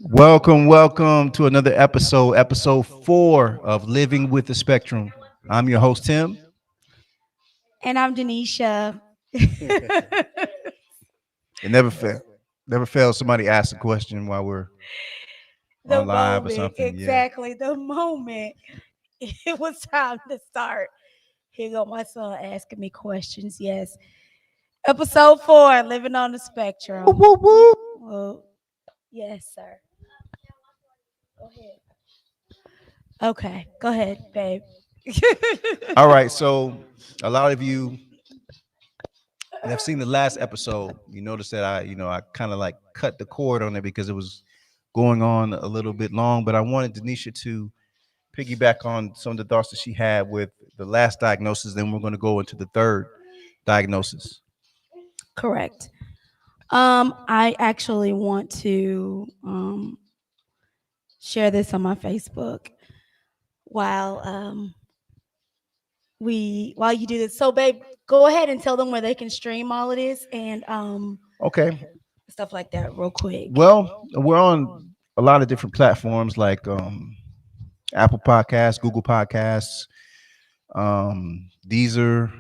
Welcome to another episode 4 of Living with the Spectrum. I'm your host, Tim. And I'm Denisha. It never fails somebody asks a question while we're The on live or moment, something. Yeah. exactly, the moment it was time to start. Here go my son asking me questions. Yes. Episode 4, Living on the Whoop, Spectrum. whoop, whoop. Well, yes, sir. Go ahead. Okay, go ahead, babe. All right. So, a lot of you that have seen the last episode, you notice that I kind of like cut the cord on it because it was going on a little bit long. But I wanted Denisha to piggyback on some of the thoughts that she had with the last diagnosis. Then we're going to go into the third diagnosis. Correct. I actually want to share this on my Facebook while while you do this. So babe, go ahead and tell them where they can stream all of this and Okay. stuff like that real quick. Well, we're on a lot of different platforms like Apple Podcasts, Google Podcasts, Deezer,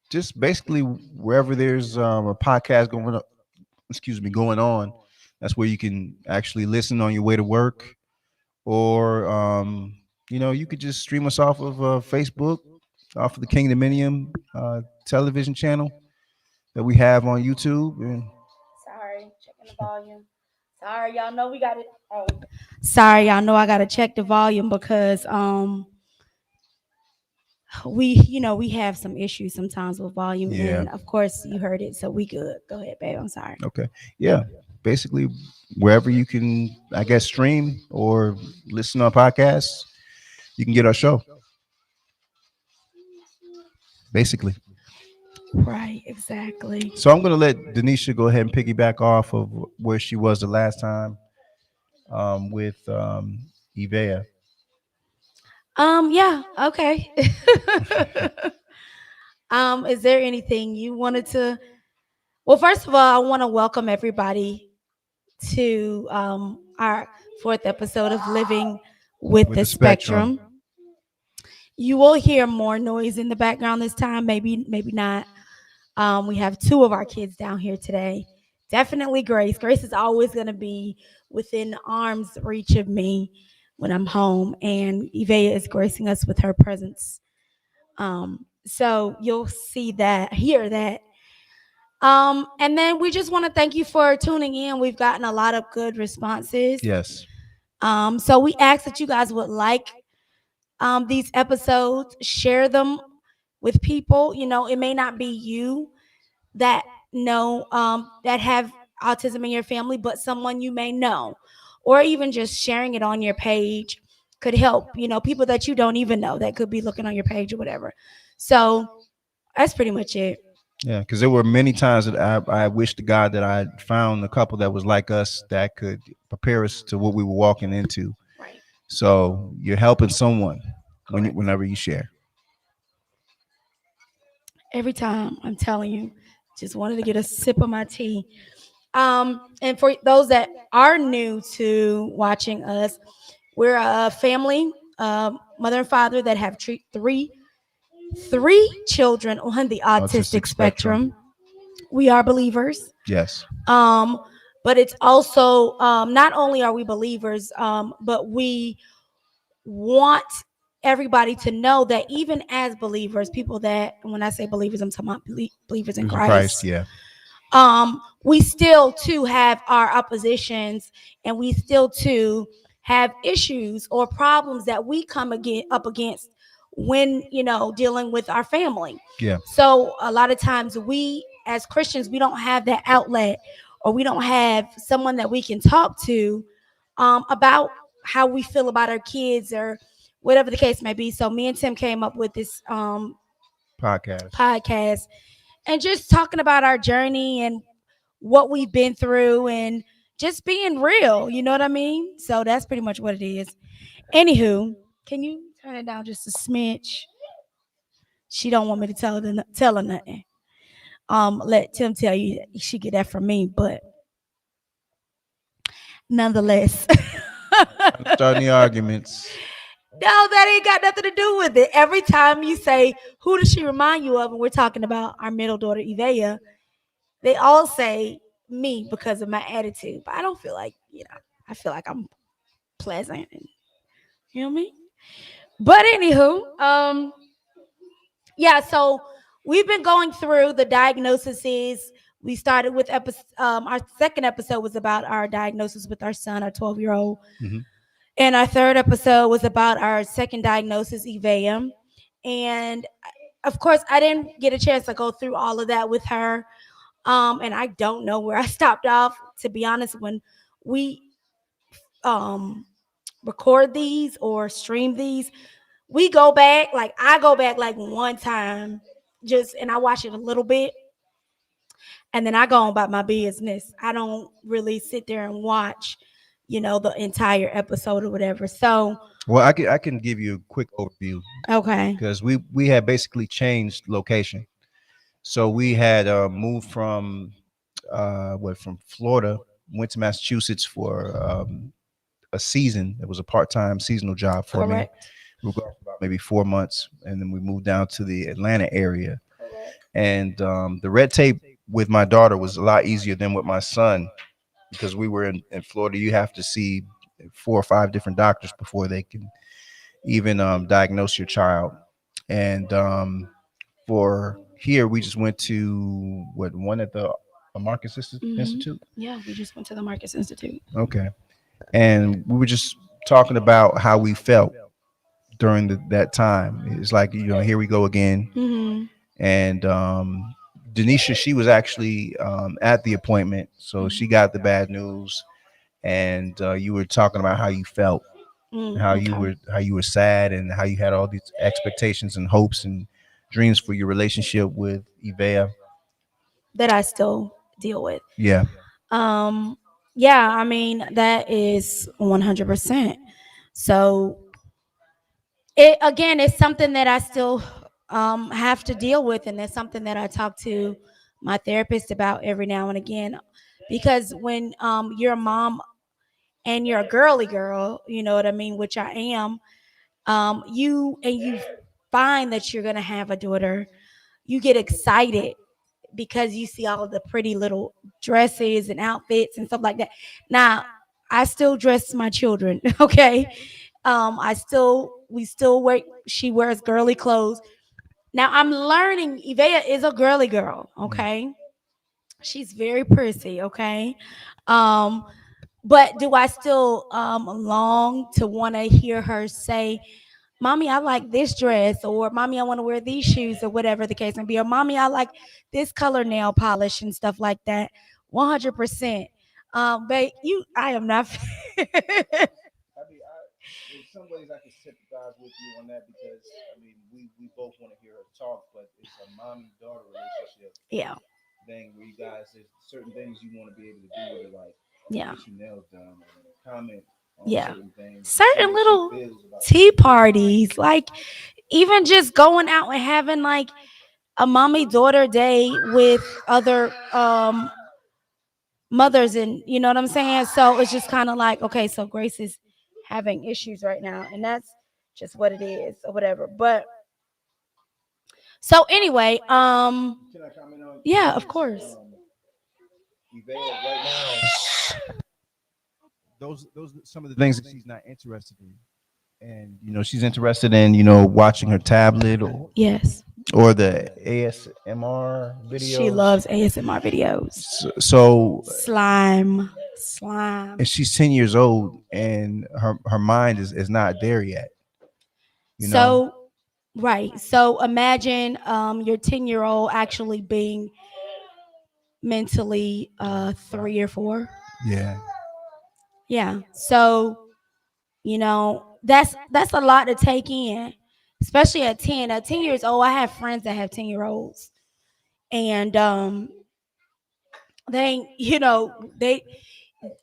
just basically wherever there's a podcast going on. That's where you can actually listen on your way to work, or you could just stream us off of Facebook, off of the Kingdominium television channel that we have on YouTube. And Sorry, checking the volume. Sorry, y'all know we got it. Oh, sorry, y'all know I gotta check the volume because we have some issues sometimes with volume, yeah, and of course you heard it, so we good. Go ahead, babe. I'm sorry. okay, yeah, basically wherever you can, I guess, stream or listen on podcasts, you can get our show. Basically. Right, exactly. So I'm gonna let Denisha go ahead and piggyback off of where she was the last time with Evea. Yeah, okay. Is there anything you wanted to? Well, first of all, I want to welcome everybody to our fourth episode of Living with With the the spectrum. Spectrum. You will hear more noise in the background this time, maybe not. We have two of our kids down here today. Definitely Grace. Grace is always going to be within arm's reach of me when I'm home, and Evea is gracing us with her presence. So you'll see that, hear that. And then we just want to thank you for tuning in. We've gotten a lot of good responses. Yes. So we ask that you guys would like these episodes, share them with people. You know, it may not be you that know that have autism in your family, but someone you may know, or even just sharing it on your page could help. You know, people that you don't even know that could be looking on your page or whatever. So that's pretty much it. Yeah, because there were many times that I wished to God that I found a couple that was like us that could prepare us to what we were walking into. Right. So you're helping someone Correct. whenever you share. Every time, I'm telling you, just wanted to get a sip of my tea. And for those that are new to watching us, we're a family, mother and father that have three children on the autistic Autistic spectrum. spectrum. We are believers. Yes. Um, but it's also not only are we believers, but we want everybody to know that even as believers, people that, when I say believers, I'm talking about believers in Using Christ. Christ, Yeah. we still too have our oppositions, and we still too have issues or problems that we come up against when dealing with our family. Yeah. So a lot of times we as Christians, we don't have that outlet, or we don't have someone that we can talk to about how we feel about our kids or whatever the case may be. So me and Tim came up with this Podcast. podcast, and just talking about our journey and what we've been through, and just being real, you know what I mean? So that's pretty much what it is. Anywho, can you turn it down just a smidge? She don't want me to tell her nothing. Let Tim tell you she get that from me. But nonetheless. Starting the arguments. No, that ain't got nothing to do with it. Every time you say, who does she remind you of? And we're talking about our middle daughter, Evea, they all say me because of my attitude. But I don't feel like, I feel like I'm pleasant. And, you know what I mean? But anywho, yeah, so we've been going through the diagnoses. We started with our second episode was about our diagnosis with our son, our 12-year-old. Mm-hmm. And our third episode was about our second diagnosis, EVAM. And of course, I didn't get a chance to go through all of that with her. And I don't know where I stopped off, to be honest. When we record these or stream these, we go back, like I go back like one time, and I watch it a little bit. And then I go on about my business. I don't really sit there and watch, the entire episode or whatever. So, well, I can give you a quick overview. Okay. Because we had basically changed location. So we had moved from from Florida, went to Massachusetts for a season. It was a part-time seasonal job for Correct. me. We were gone for about maybe 4 months, and then we moved down to the Atlanta area. Correct. And the red tape with my daughter was a lot easier than with my son, because we were in Florida. You have to see 4 or 5 different doctors before they can even diagnose your child. And for here, we just went to one at the Marcus Institute. Yeah, we just went to the Marcus Institute. Okay. And we were just talking about how we felt during that time. It's like, here we go again. Mm-hmm. And Denisha, she was actually at the appointment, so she got the bad news. And you were talking about how you felt, how you were sad, and how you had all these expectations and hopes and dreams for your relationship with Evea that I still deal with. Yeah. Yeah, I mean, that is 100%. So it's something that I still have to deal with, and it's something that I talk to my therapist about every now and again, because when you're a mom and you're a girly girl, you know what I mean, which I am, you find that you're gonna have a daughter, you get excited because you see all of the pretty little dresses and outfits and stuff like that. Now, I still dress my children, okay? We still wear, she wears girly clothes. Now I'm learning Evea is a girly girl, okay? She's very prissy, okay? But do I still long to want to hear her say, Mommy, I like this dress, or Mommy, I want to wear these shoes, or whatever the case may be, or Mommy, I like this color nail polish and stuff like that. 100%. But I am not. In some ways, I can sympathize with you on that, because we both want to hear her talk, but it's a mom-daughter relationship. Yeah. Thing where you guys, there's certain things you want to be able to do with it, like get your nails done, comment on certain things, certain little tea parties, like even just going out and having like a mommy daughter day with other mothers, and you know what I'm saying. So it's just kind of like, okay, so Grace is having issues right now, and that's just what it is, or whatever. But so anyway, can I comment on? Yeah, of course. Right now, those some of the things that she's not interested in, and she's interested in watching her tablet or Yes, or the ASMR videos. She loves ASMR videos. So slime. And she's 10 years old, and her mind is not there yet. So right. So imagine your 10-year-old actually being mentally 3 or 4. Yeah. Yeah. So that's a lot to take in, especially at 10. At 10 years old, I have friends that have 10-year-olds, and they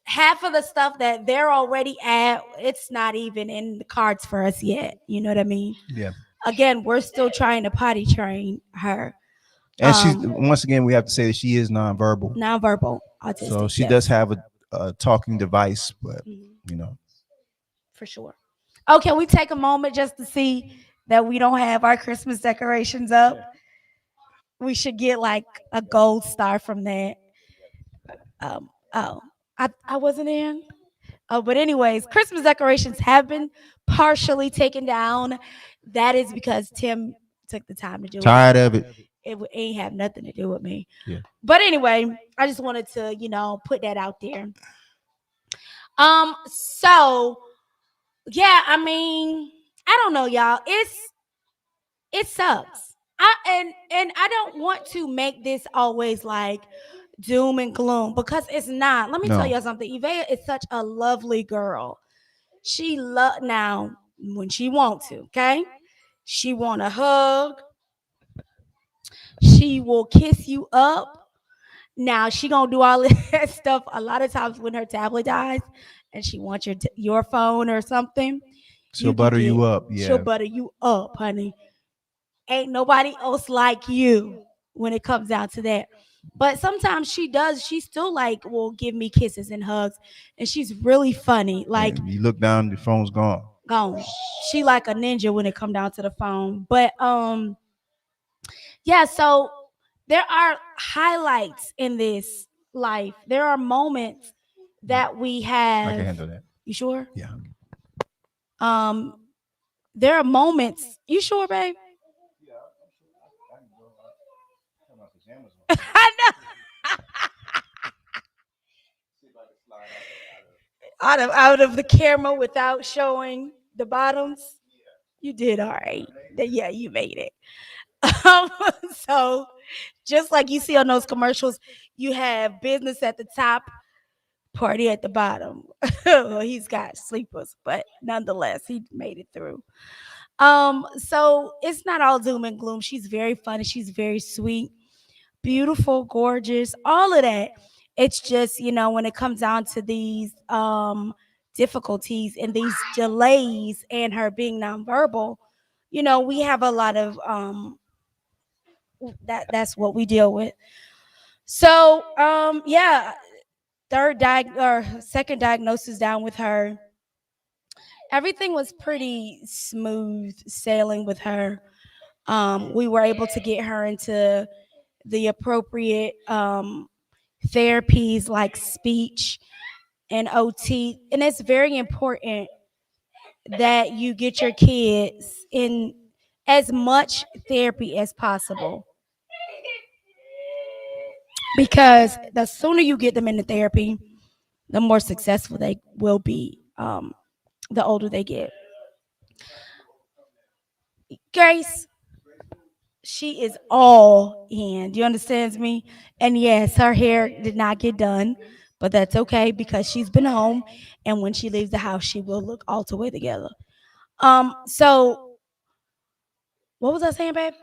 half of the stuff that they're already at, it's not even in the cards for us yet. You know what I mean? Yeah. Again, we're still trying to potty train her. And she's, once again, we have to say that she is nonverbal. Nonverbal autistic. So she does have a talking device, but Mhm. you know, For sure. Oh, can we take a moment just to see that we don't have our Christmas decorations up? We should get like a gold star from that. Oh, I wasn't in. Oh, but anyways, Christmas decorations have been partially taken down. That is because Tim took the time to do it. tired of it. It ain't have nothing to do with me. Yeah. But anyway, I just wanted to, put that out there. So yeah, I mean, I don't know, y'all. It sucks. And I don't want to make this always like doom and gloom because it's not. Let me tell No. you something. Evea is such a lovely girl. She love now when she want to, okay? She want a hug. She will kiss you up. Now she gonna do all that stuff a lot of times when her tablet dies and she wants your phone or something. She'll butter you up. She'll Yeah. butter you up, honey. Ain't nobody else like you when it comes down to that. But sometimes she does. She still like will give me kisses and hugs, and she's really funny. Like And you look down, the phone's gone. gone. She like a ninja when it come down to the phone. But yeah. So there are highlights in this life. There are moments that we I can have. handle that. You sure? Yeah. Um, there are moments. You sure, babe? I know. Out of the camera without showing the bottoms. You did all right. Yeah, you made it. Um, so just like you see on those commercials, you have business at the top, party at the bottom. Well, he's got sleepers, but nonetheless, he made it through. So it's not all doom and gloom. She's very funny. She's very sweet, beautiful, gorgeous, all of that. It's just, when it comes down to these difficulties and these delays and her being nonverbal, we have a lot of that's what we deal with. So, yeah, second diagnosis down with her. Everything was pretty smooth sailing with her. We were able to get her into the appropriate therapies like speech and OT. And it's very important that you get your kids in as much therapy as possible because the sooner you get them into therapy, the more successful they will be the older they get. Grace, she is all in. Do you understand me? And yes, her hair did not get done, but that's okay because she's been home, and when she leaves the house, she will look all the way together. So what was I saying, babe?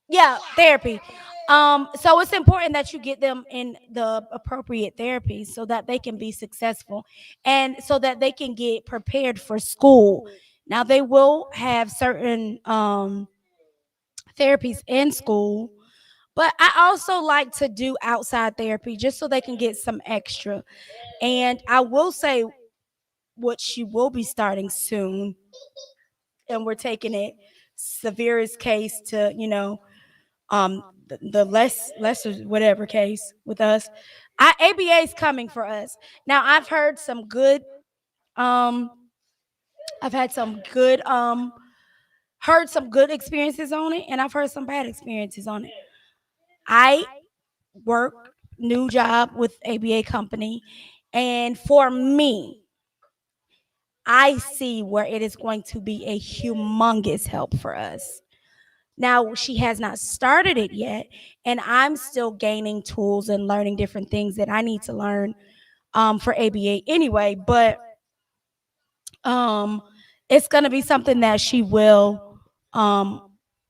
Yeah, therapy. So it's important that you get them in the appropriate therapy so that they can be successful and so that they can get prepared for school. Now they will have certain therapies in school, but I also like to do outside therapy just so they can get some extra. And I will say what she will be starting soon, and we're taking it severest case to the lesser whatever case with us. ABA is coming for us now. Um I've had some good heard some good experiences on it, and I've heard some bad experiences on it. I work new job with ABA company, and for me, I see where it is going to be a humongous help for us. Now, she has not started it yet, and I'm still gaining tools and learning different things that I need to learn for ABA anyway. But um, it's going to be something that she will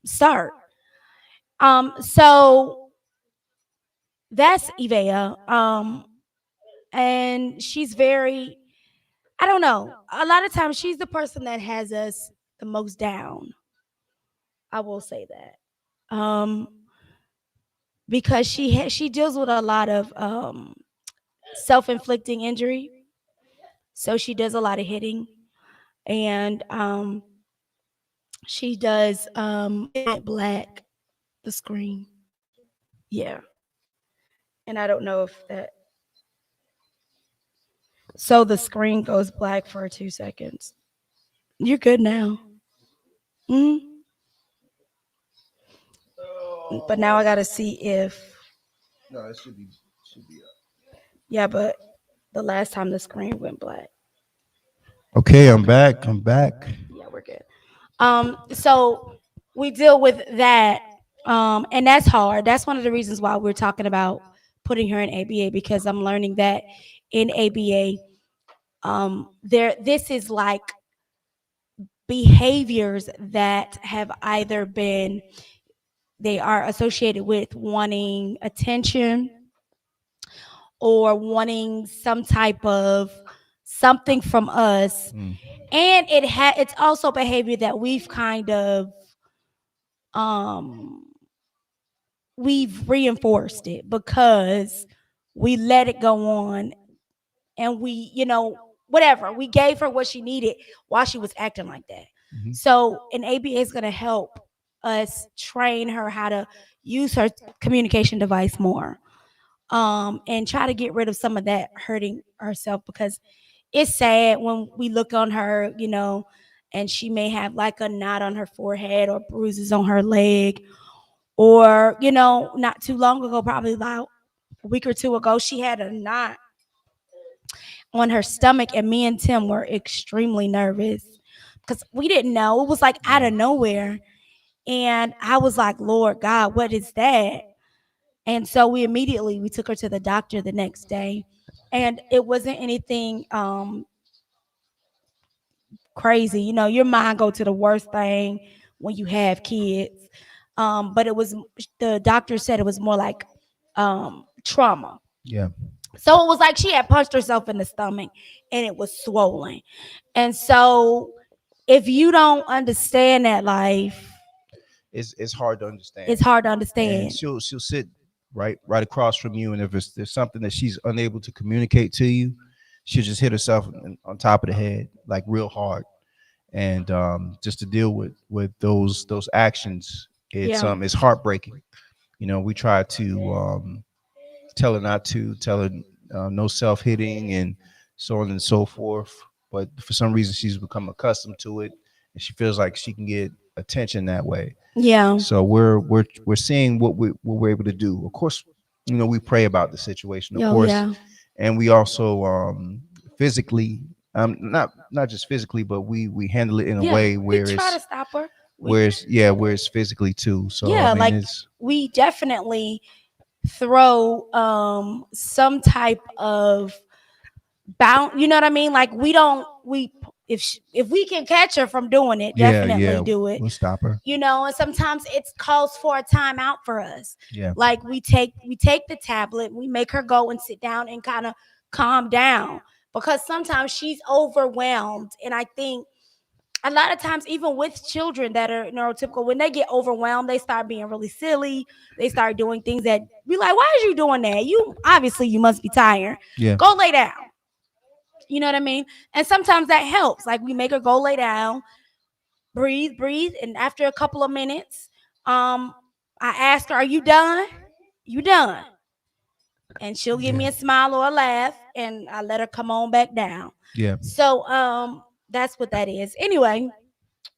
start. So that's Ivea. And she's very, I don't know, a lot of times she's the person that has us the most down. I will say that. Because she deals with a lot of self-inflicting injury. So she does a lot of hitting, and she does it went black, the screen. Yeah. And I don't know if that, so the screen goes black for 2 seconds. You're good now. Hmm. But now I gotta see if, No, it should be yeah, but the last time the screen went black. okay. I'm back. I'm back. Yeah, we're good. So we deal with that. And that's hard. That's one of the reasons why we're talking about putting her in ABA, because I'm learning that in ABA, there this is like behaviors that have either been, they are associated with wanting attention or wanting some type of something from us. Mm. And it's also behavior that we've kind of um we've reinforced it because we let it go on, and we, whatever, we gave her what she needed while she was acting like that. Mhm. So an ABA is going to help us train her how to use her communication device more, and try to get rid of some of that hurting herself, because it's sad when we look on her, and she may have like a knot on her forehead or bruises on her leg, or not too long ago, probably about a week or two ago, she had a knot on her stomach, and me and Tim were extremely nervous because we didn't know. It was like out of nowhere, and I was like, Lord God, what is that? And so we took her to the doctor the next day, and it wasn't anything crazy. Your mind go to the worst thing when you have kids. But it was, the doctor said it was more like trauma. Yeah. So it was like she had punched herself in the stomach and it was swollen. And so if you don't understand that life, It's hard to understand. it's hard to And understand. she'll sit right across from you, and if there's something that she's unable to communicate to you, she'll just hit herself on top of the head like real hard. And just to deal with those actions, Yeah. it's heartbreaking. We try to tell her not to, tell her no self hitting and so on and so forth. But for some reason, she's become accustomed to it, and she feels like she can get attention that way. Yeah. So we're seeing what we're able to do. Of course, we pray about the situation, of Oh, course, yeah. and we also physically, not just physically, but we handle it in a Yeah. way We where try to it's stop her. where it's physically too. So Yeah, I mean, like it's we definitely throw some type of bound, you know what I mean? Like we don't we if we can catch her from doing it, definitely do it. we'll stop her. And sometimes it's calls for a timeout for us. Yeah, Like we take the tablet, we make her go and sit down and kind of calm down, because sometimes she's overwhelmed. And I think a lot of times, even with children that are neurotypical, when they get overwhelmed, they start being really silly. They start doing things that be like, why is you doing that? You obviously you must be tired. yeah, Go lay down. You know what I mean? And sometimes that helps. Like we make her go lay down, breathe, and after a couple of minutes, I ask her, "Are you done? You done?" And she'll give me a smile or a laugh, and I let her come on back down. yeah. So that's what that is. Anyway,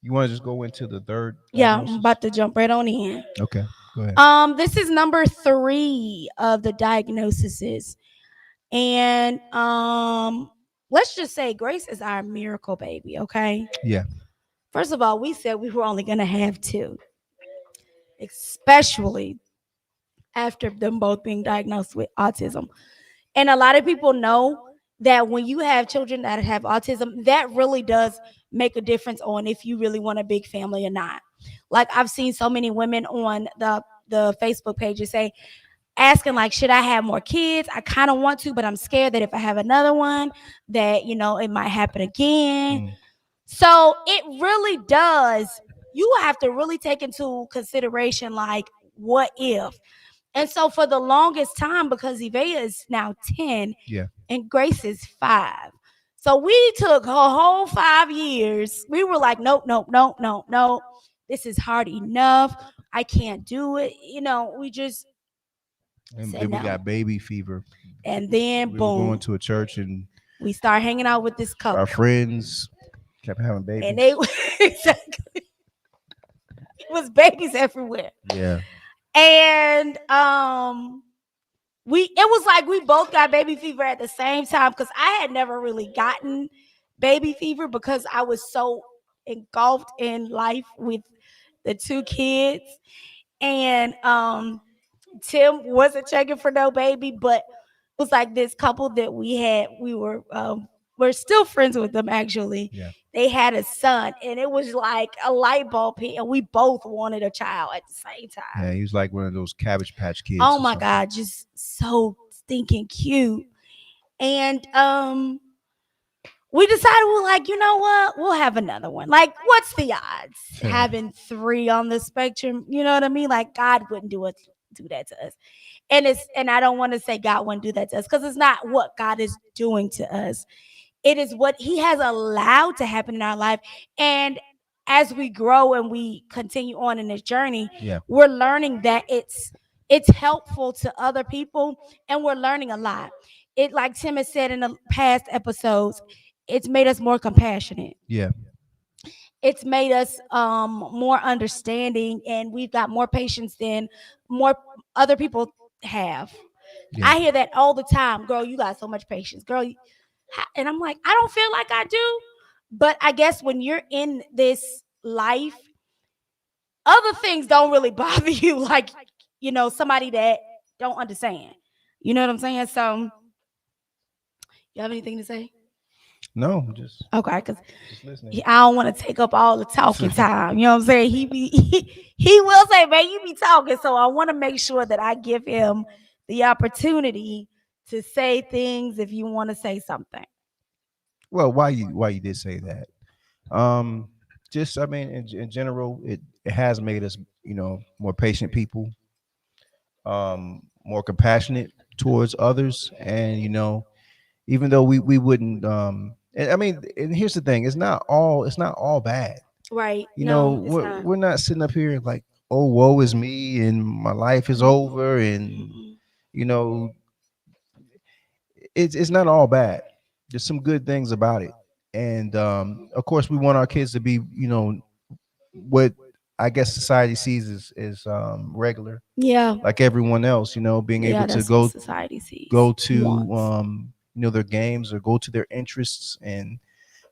You want to just go into the third yeah, I'm diagnosis? about to jump right on in. Okay, go ahead. This is number 3 of the diagnoses, and let's just say Grace is our miracle baby. Okay. Yeah, First of all, we said we were only gonna have 2, especially after them both being diagnosed with autism. And a lot of people know that when you have children that have autism, that really does make a difference on if you really want a big family or not. Like I've seen so many women on the Facebook pages say, asking like, should I have more kids? I kind of want to, but I'm scared that if I have another one, that it might happen again. Mm. So it really does. You have to really take into consideration, like, what if? And so for the longest time, because Evea is now 10 Yeah. and Grace is 5. So we took a whole 5 years. We were like, nope, nope, nope, nope, nope. This is hard enough. I can't do it. We just And said then we no. got baby fever. And then We were going boom, to a church and we start hanging out with this our couple. friends kept having babies. And they exactly, it was babies everywhere. Yeah. And it was like we both got baby fever at the same time, because I had never really gotten baby fever because I was so engulfed in life with the 2 kids. And Tim wasn't checking for no baby, but it was like this couple that we're still friends with them actually. Yeah. They had a son, and it was like a light bulb hit, and we both wanted a child at the same time. Yeah, he was like one of those Cabbage Patch Kids. Oh or my something. God, just so stinking cute. And we decided, we're like, you know what? We'll have another one. Like, what's the odds having 3 on the spectrum? You know what I mean? Like, God wouldn't do that to us. And I don't want to say God wouldn't do that to us, because it's not what God is doing to us. It is what He has allowed to happen in our life. And as we grow and we continue on in this journey, Yeah. we're learning that it's helpful to other people, and we're learning a lot. It, like Tim has said in the past episodes, it's made us more compassionate. Yeah. It's made us more understanding, and we've got more patience than more other people have. Yeah. I hear that all the time. Girl, you got so much patience. Girl, and I'm like, I don't feel like I do. But I guess when you're in this life, other things don't really bother you, like, somebody that don't understand. You know what I'm saying? So, you have anything to say? No, just Okay, because listening. I don't want to take up all the talking time. You know what I'm saying? He will say, man, you be talking. So I want to make sure that I give him the opportunity to say things if you want to say something. Well, why you did say that? Just I mean, in general, it has made us, more patient people, more compassionate towards others, and even though we wouldn't, and I mean, and here's the thing: it's not all bad. Right. You know, No, it's not. we're not sitting up here like, oh, woe is me, and my life is over, and Mm-mm. you know, it's not all bad. There's some good things about it, and of course, we want our kids to be, what I guess society sees as regular, Yeah. like everyone else. Being Yeah, able to that's what go society sees. go to wants. their games or go to their interests, and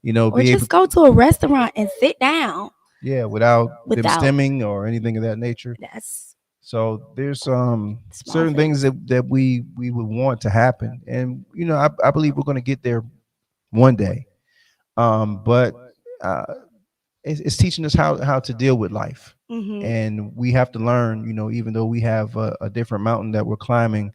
Or be able, just go to a restaurant and sit down yeah, without them without. stimming or anything of that nature. That's So there's small certain things things. that we would want to happen, and I believe we're going to get there one day. But uh, it's teaching us how to deal with life, Mm-hmm. and we have to learn. Even though we have a different mountain that we're climbing,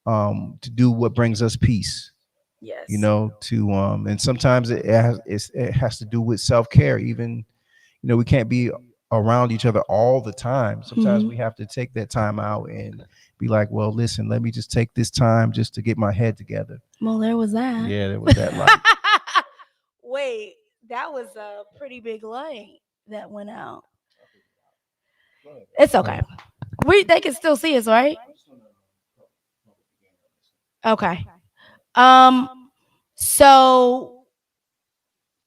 to do what brings us peace. Yes. To and sometimes it has to do with self care. Even we can't be around each other all the time. Sometimes Mhm. we have to take that time out and be like, well, listen, let me just take this time just to get my head together. Well, there was that. Yeah, there was that light. Wait, that was a pretty big light that went out. It's okay. They can still see us, right? Okay. Um. So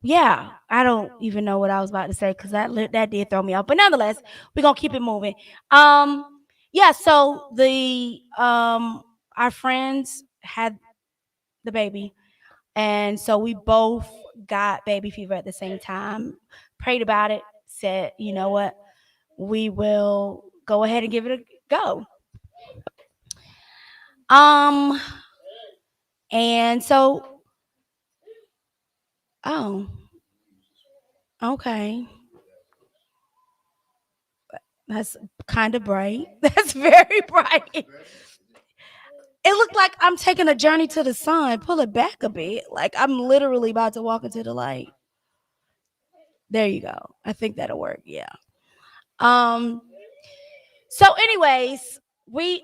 yeah, I don't even know what I was about to say, because that did throw me off. But nonetheless, we're gonna keep it moving. Yeah. So the our friends had the baby, and so we both got baby fever at the same time. Prayed about it. Said, you know what, we will go ahead and give it a go. Um. And so, oh, okay. That's kind of bright. That's very bright. It looked like I'm taking a journey to the sun. Pull it back a bit. Like I'm literally about to walk into the light. There you go. I think that'll work. Yeah. Um. So, anyways, we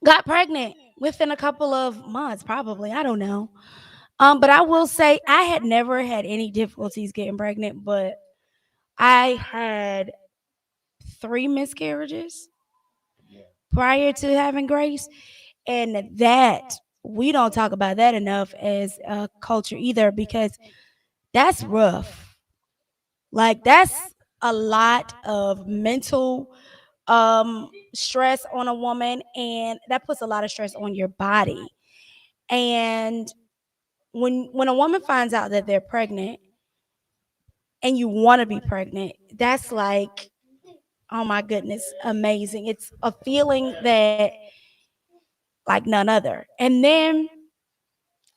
got pregnant within a couple of months, probably. I don't know. But I will say I had never had any difficulties getting pregnant, but I had 3 miscarriages Yeah. prior to having Grace. And that we don't talk about that enough as a culture either, because that's rough. Like that's a lot of mental stress on a woman, and that puts a lot of stress on your body. And when a woman finds out that they're pregnant and you want to be pregnant, that's like, oh my goodness, amazing. It's a feeling that like none other. And then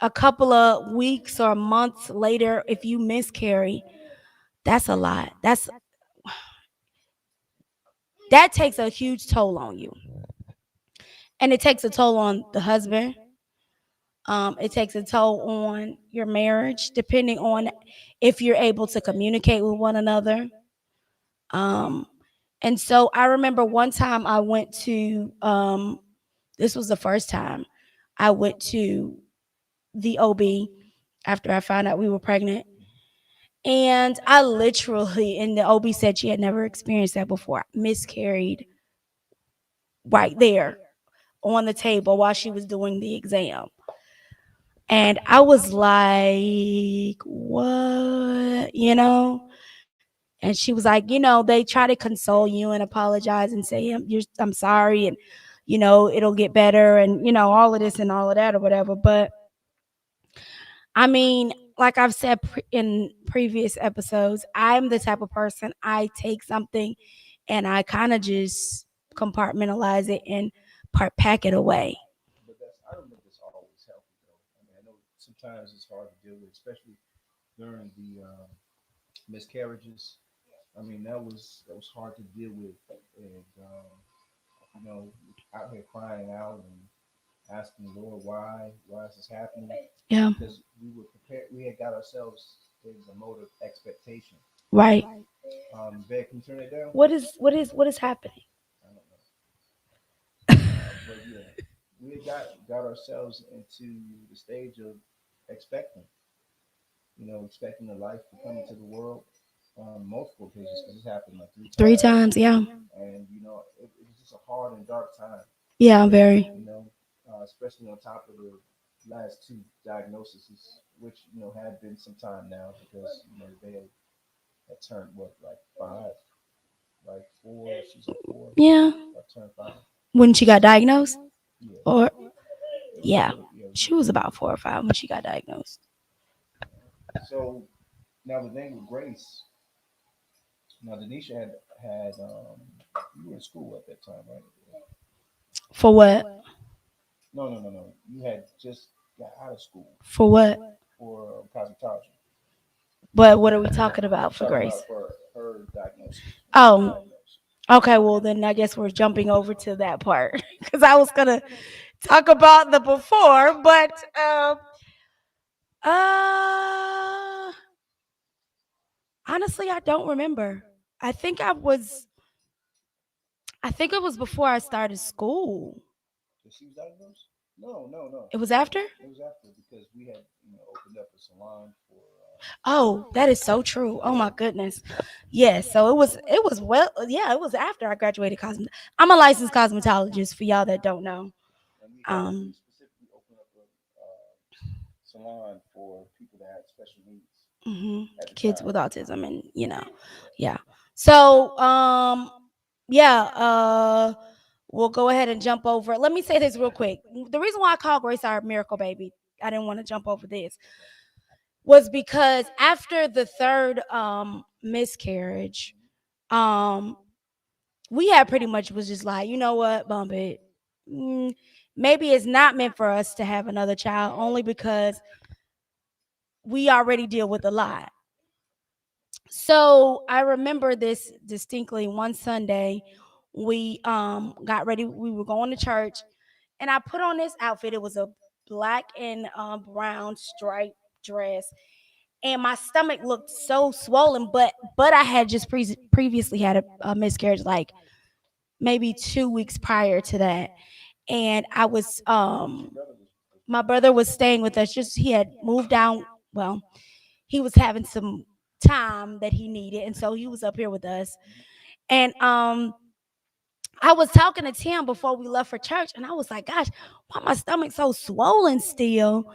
a couple of weeks or months later, if you miscarry, that's a lot. That takes a huge toll on you. And it takes a toll on the husband. It takes a toll on your marriage, depending on if you're able to communicate with one another. Um, and so I remember one time I went to, this was the first time I went to the OB after I found out we were pregnant. And I literally, and the OB said she had never experienced that before, miscarried right there on the table while she was doing the exam. And I was like, what? And she was like, they try to console you and apologize and say, I'm sorry. And, it'll get better. And, all of this and all of that or whatever. But I mean, like I've said in previous episodes, I'm the type of person, I take something and I kind of just compartmentalize it and pack it away. But I don't think it's always healthy though. I mean, I know sometimes it's hard to deal with, especially during the miscarriages. I mean, that was hard to deal with, and you know, out here crying out and asking the Lord why is this happening? Yeah. Because we were prepared, we had got ourselves in the mode of expectation. Right. Beck, can you turn it down? What is happening? I don't but yeah, we had got ourselves into the stage of expecting, expecting the life to come into the world on multiple occasions because this happened like three Three times, times, yeah. and it was just a hard and dark time, Yeah, very. especially on top of the last two diagnoses, which had been some time now because they had turned what like five, like four. She's like four. Yeah. I turned five. When she got diagnosed? Yeah. Or yeah. Yeah. She was about 4 or 5 when she got diagnosed. So now the thing with Grace. Now Denisha had you were in school at that time, right? For what? No. You had just got out of school For what? for cosmetology. But what are we talking I'm about for talking Grace? about for her diagnosis. Oh, okay. Well, then I guess we're jumping over to that part because I was gonna talk about the before, but uh, honestly, I don't remember. I think I was. I think it was before I started school. So she was diagnosed? No. It was after. It was after because we had opened up a salon for. Oh, that is so true. Oh my goodness. Yes. So it was well, yeah, it was after I graduated I'm a licensed cosmetologist for y'all that don't know. And we Um specifically opened up a salon for people that had special needs at the Kids with time. autism and yeah. So yeah, we'll go ahead and jump over. Let me say this real quick. The reason why I call Grace our miracle baby, I didn't want to jump over this, was because after the third miscarriage, um we had pretty much was just like, you know what, bump it. Mm, Maybe it's not meant for us to have another child, only because we already deal with a lot. So I remember this distinctly. One Sunday, we got ready. We were going to church, and I put on this outfit. It was a black and brown striped dress, and my stomach looked so swollen. But I had just previously had a miscarriage like maybe 2 weeks prior to that. And I was my brother was staying with us. Just he had moved down. Well, he was having some time that he needed, and so he was up here with us. And I was talking to Tim before we left for church, and I was like, "Gosh, why my stomach so swollen still?"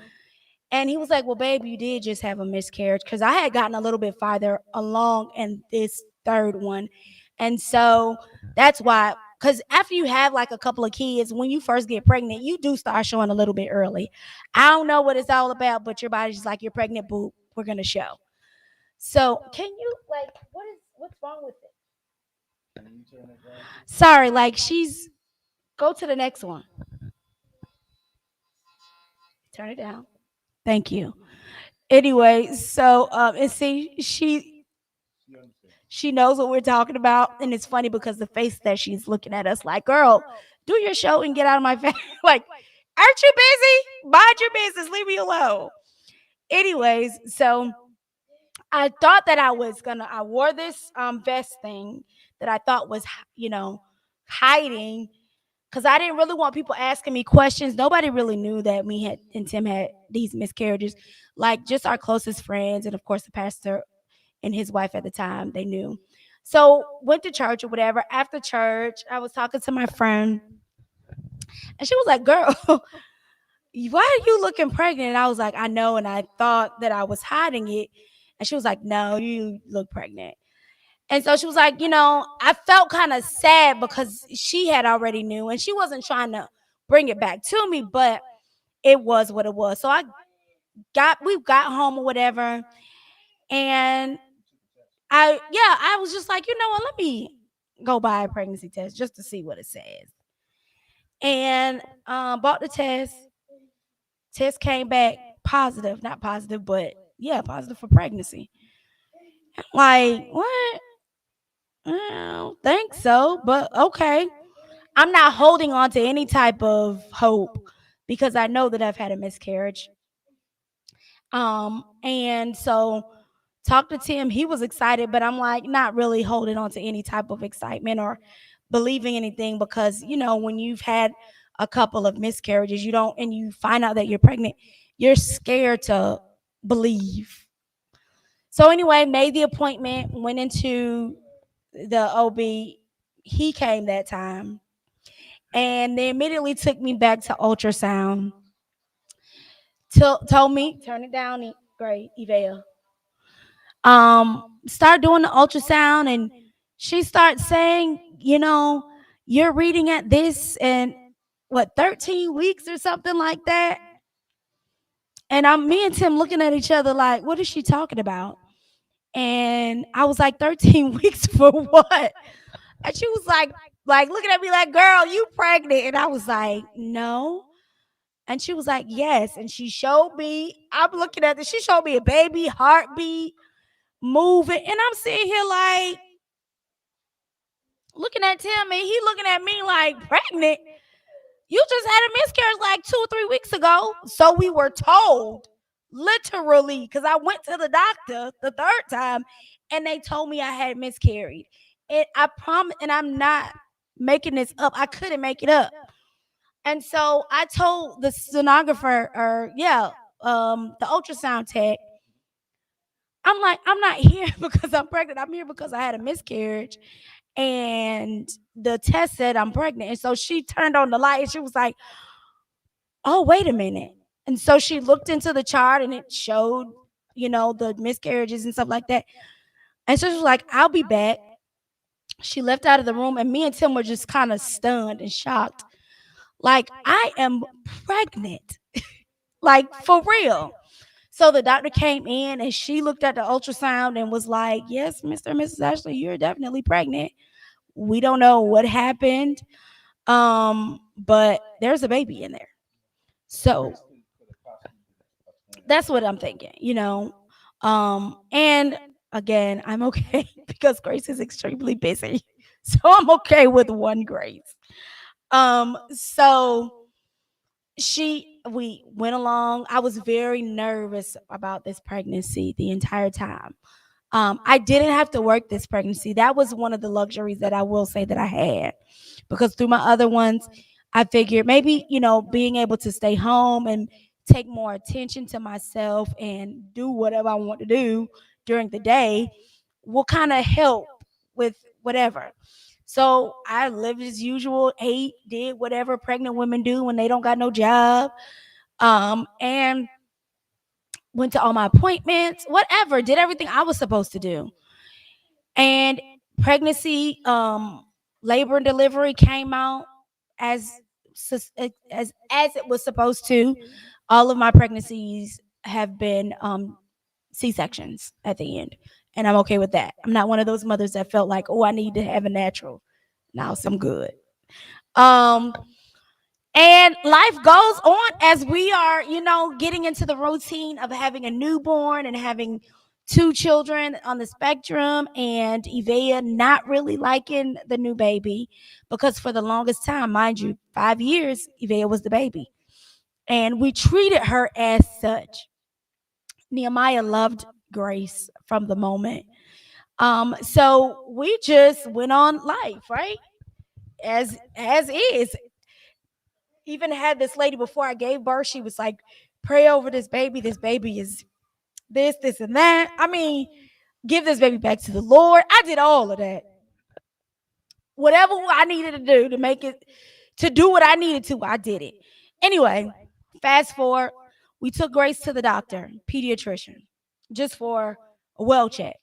And he was like, "Well, babe, you did just have a miscarriage," because I had gotten a little bit farther along in this third one, and so that's why. Because after you have like a couple of kids, when you first get pregnant, you do start showing a little bit early. I don't know what it's all about, but your body's just like, "You're pregnant, boo. We're gonna show." So, can you like, what's wrong with it? Sorry, like she's go to the next one. Turn it down. Thank you. Anyway, so and see, she knows what we're talking about, and it's funny because the face that she's looking at us like, "Girl, do your show and get out of my face." Like, aren't you busy? Mind your business. Leave me alone. Anyways, so I thought that I wore this vest thing that I thought was, you know, hiding because I didn't really want people asking me questions. Nobody really knew that me had and Tim had these miscarriages, like just our closest friends, and of course the pastor and his wife at the time. They knew. So went to church or whatever. After church, I was talking to my friend, and she was like, "Girl, why are you looking pregnant?" And I was like, "I know," and I thought that I was hiding it. And she was like, "No, you look pregnant." And so she was like, I felt kind of sad because she had already knew and she wasn't trying to bring it back to me, but it was what it was. So we got home or whatever. And I was just like, you know what, let me go buy a pregnancy test just to see what it says. And bought the test. Test came back positive, not positive, but yeah, positive for pregnancy. Like, what? I don't think so, but okay. I'm not holding on to any type of hope because I know that I've had a miscarriage. And so talked to Tim, he was excited, but I'm like not really holding on to any type of excitement or believing anything because when you've had a couple of miscarriages, you don't and you find out that you're pregnant, you're scared to believe. So anyway, made the appointment, went into the OB. He came that time and they immediately took me back to ultrasound. Told me turn it down, great, Evea. Start doing the ultrasound, and she starts saying, you're reading at this and what 13 weeks or something like that. And me and Tim looking at each other like, what is she talking about? And I was like, 13 weeks for what? And she was like looking at me like, girl, you pregnant? And I was like, no. And she was like, yes. And she showed me, I'm looking at this, she showed me a baby heartbeat moving. And I'm sitting here like looking at Tim, and he looking at me like, pregnant? You just had a miscarriage like 2 or 3 weeks ago. So we were told, literally, because I went to the doctor the third time and they told me I had miscarried. And I promise, and I'm not making this up, I couldn't make it up. And so I told the sonographer, or the ultrasound tech, I'm like, I'm not here because I'm pregnant. I'm here because I had a miscarriage. And the test said I'm pregnant. And so she turned on the light and she was like, oh, wait a minute. And so she looked into the chart and it showed, the miscarriages and stuff like that. And so she was like, I'll be back. She left out of the room and me and Tim were just kind of stunned and shocked. Like, I am pregnant. Like, for real. So the doctor came in and she looked at the ultrasound and was like, yes, Mr. and Mrs. Ashley, you're definitely pregnant. We don't know what happened. But there's a baby in there. So that's what I'm thinking. And again, I'm okay because Grace is extremely busy. So I'm okay with one Grace. So we went along. I was very nervous about this pregnancy the entire time. I didn't have to work this pregnancy. That was one of the luxuries that I will say that I had, because through my other ones, I figured maybe, being able to stay home and take more attention to myself and do whatever I want to do during the day will kind of help with whatever. So I lived as usual, ate, did whatever pregnant women do when they don't got no job, and went to all my appointments, whatever, did everything I was supposed to do. And pregnancy, labor and delivery came out as as it was supposed to. All of my pregnancies have been C-sections at the end, and I'm okay with that. I'm not one of those mothers that felt like, oh, I need to have a natural. Now, so I'm good. Um, and life goes on as we are, getting into the routine of having a newborn and having two children on the spectrum, and Evea not really liking the new baby because for the longest time, mind you, 5 years, Evea was the baby. And we treated her as such. Nehemiah loved Grace from the moment. So we just went on life, right? As is. Even had this lady before I gave birth, she was like, pray over this baby. This baby is this, and that. I mean, give this baby back to the Lord. I did all of that. Whatever I needed to do to make it, to do what I needed to, I did it. Anyway, fast forward, we took Grace to the doctor, pediatrician, just for a well check.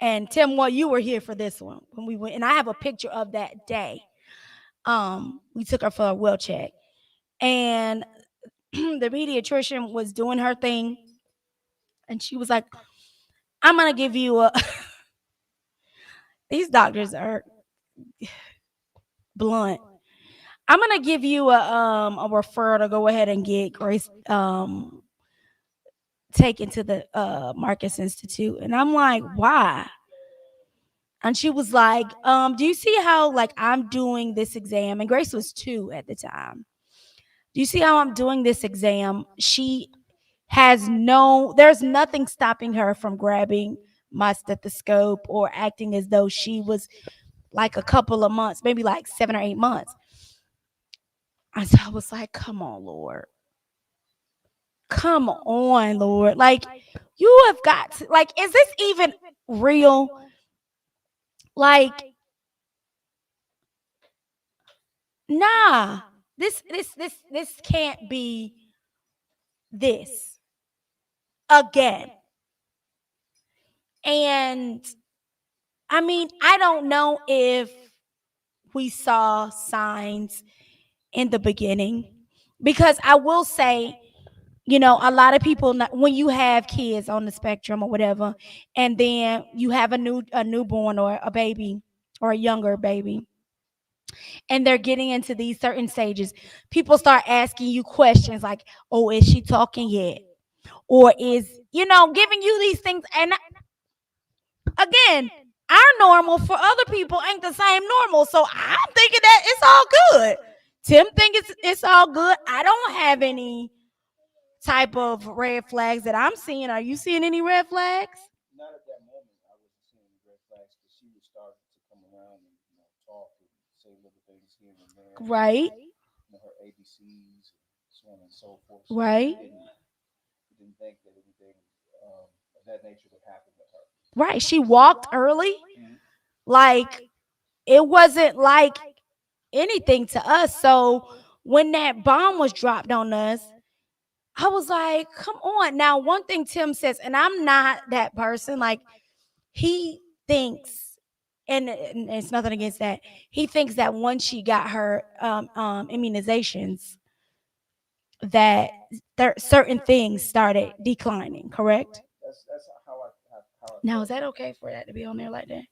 And Tim, well, you were here for this one when we went, and I have a picture of that day. We took her for a well check, and the pediatrician was doing her thing, and she was like, I'm gonna give you a these doctors are blunt. I'm gonna give you a referral to go ahead and get Grace taken to the Marcus Institute. And I'm like, why? And she was like, do you see how like I'm doing this exam? And Grace was 2 at the time. Do you see how I'm doing this exam? She has there's nothing stopping her from grabbing my stethoscope or acting as though she was like a couple of months, maybe like 7 or 8 months. And so I was like, come on, Lord. Come on, Lord. Like, you have got to, like, is this even real? Like, nah. This can't be this again. And I mean, I don't know if we saw signs in the beginning, because I will say, a lot of people, when you have kids on the spectrum or whatever, and then you have a newborn or a baby or a younger baby, and they're getting into these certain stages, people start asking you questions like, oh, is she talking yet? Or is, giving you these things. And again, our normal for other people ain't the same normal. So I'm thinking that it's all good. Tim thinks it's all good. I don't have any type of red flags that I'm seeing. Are you seeing any red flags? Not at that moment. I wasn't seeing the red flags because she was starting to come around and talk and say little things here and there. Right. Her ABCs, so on and so forth. So right. Didn't think that anything of that nature would happen with her. Right. She walked early. Mm-hmm. Like, it wasn't like anything to us. So when that bomb was dropped on us, I was like, come on. Now, one thing Tim says, and I'm not that person, like, he thinks, and it's nothing against that, he thinks that once she got her immunizations, that certain things started declining, correct? That's how I now, is that okay for that to be on there like that?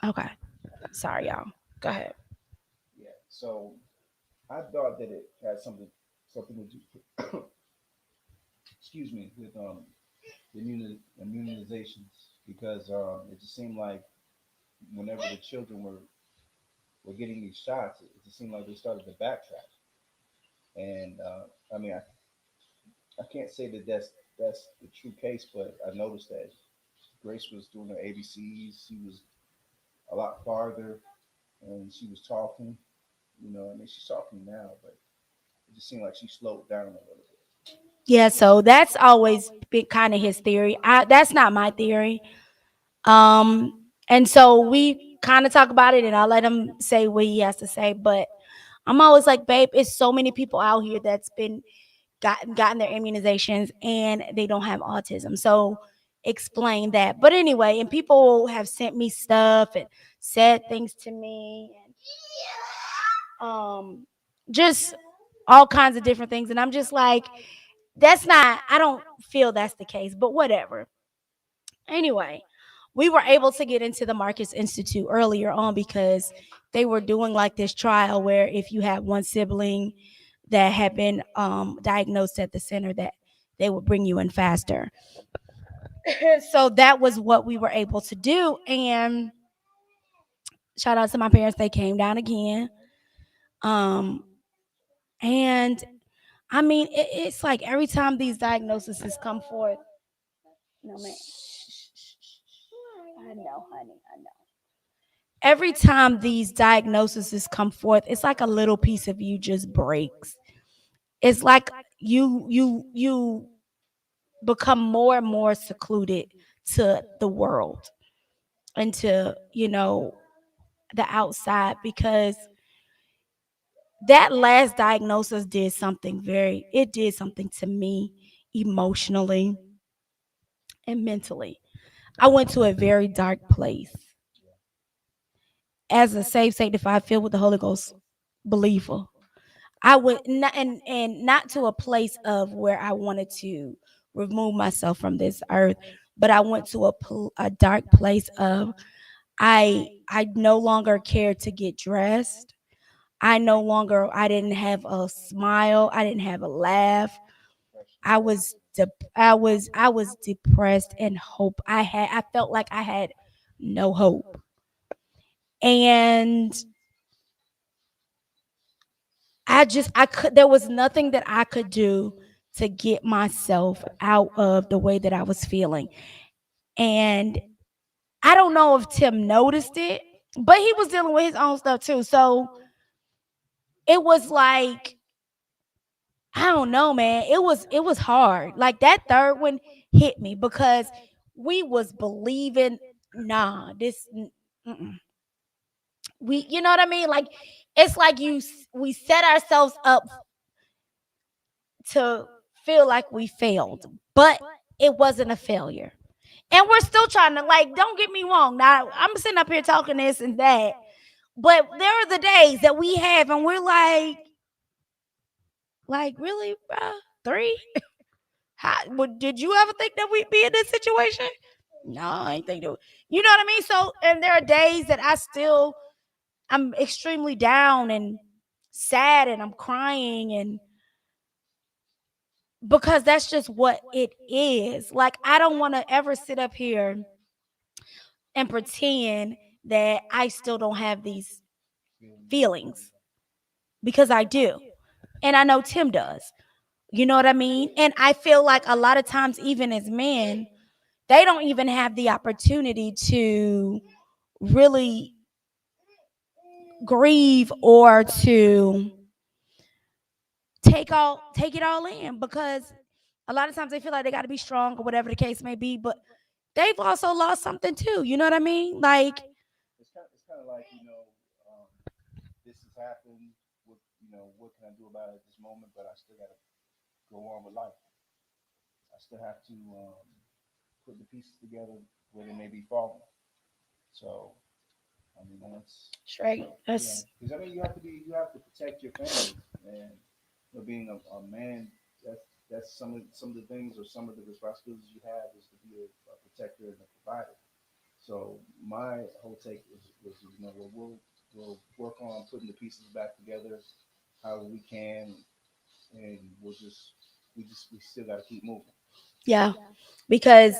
Okay. Sorry, y'all. Go ahead. Yeah. So I thought that it had something to do, excuse me, with immunizations, because it just seemed like whenever the children were getting these shots, it just seemed like they started to backtrack. And I mean, I can't say that that's the true case, but I noticed that Grace was doing her ABCs. She was a lot farther, and she was talking. I mean, she's talking now, but it just seemed like she slowed down a little bit. Yeah, so that's always been kind of his theory. That's not my theory. And so we kind of talk about it, and I'll let him say what he has to say. But I'm always like, babe, it's so many people out here that's been gotten their immunizations and they don't have autism. So explain that. But anyway, and people have sent me stuff and said things to me, and just all kinds of different things. And I'm just like, that's not. I don't feel that's the case. But whatever. Anyway, we were able to get into the Marcus Institute earlier on because they were doing like this trial where if you had one sibling that had been diagnosed at the center, that they would bring you in faster. So that was what we were able to do. And shout out to my parents, they came down again. Um, and I mean, it's like every time these diagnoses come forth, no man, I know, honey, I know. Every time these diagnoses come forth, it's like a little piece of you just breaks. It's like you become more and more secluded to the world and to the outside, because that last diagnosis did something to me emotionally and mentally. I went to a very dark place as a saved, sanctified, filled with the Holy Ghost believer. I would not, and not to a place of where I wanted to remove myself from this earth, but I went to a dark place of I no longer cared to get dressed. I didn't have a smile. I didn't have a laugh. I was depressed and I felt like I had no hope. And I could there was nothing that I could do to get myself out of the way that I was feeling. And I don't know if Tim noticed it, but he was dealing with his own stuff too. So it was like, I don't know, man. It was hard. Like that third one hit me because we was believing, nah, mm-mm. We, you know what I mean? Like it's like we set ourselves up to feel like we failed, but it wasn't a failure. And we're still trying to, like, don't get me wrong. Now I'm sitting up here talking this and that, but there are the days that we have and we're like really, bro? Three? Did you ever think that we'd be in this situation? No, I ain't think that. You know what I mean? So, and there are days that I'm extremely down and sad and I'm crying, and because that's just what it is. Like, I don't want to ever sit up here and pretend that I still don't have these feelings, because I do. And I know Tim does. You know what I mean? And I feel like a lot of times, even as men, they don't even have the opportunity to really grieve or to take it all in, because a lot of times they feel like they got to be strong or whatever the case may be, but they've also lost something too. You know what I mean? Like, It's kind of like, this has happened. What can I do about it at this moment? But I still got to go on with life. I still have to put the pieces together where they may be falling. So I mean, straight. yeah, because I mean, you have to protect your family, and being a man, that's some of the things or some of the responsibilities you have is to be a protector and a provider. So my whole take was we'll work on putting the pieces back together however we can, and we still got to keep moving. Yeah, because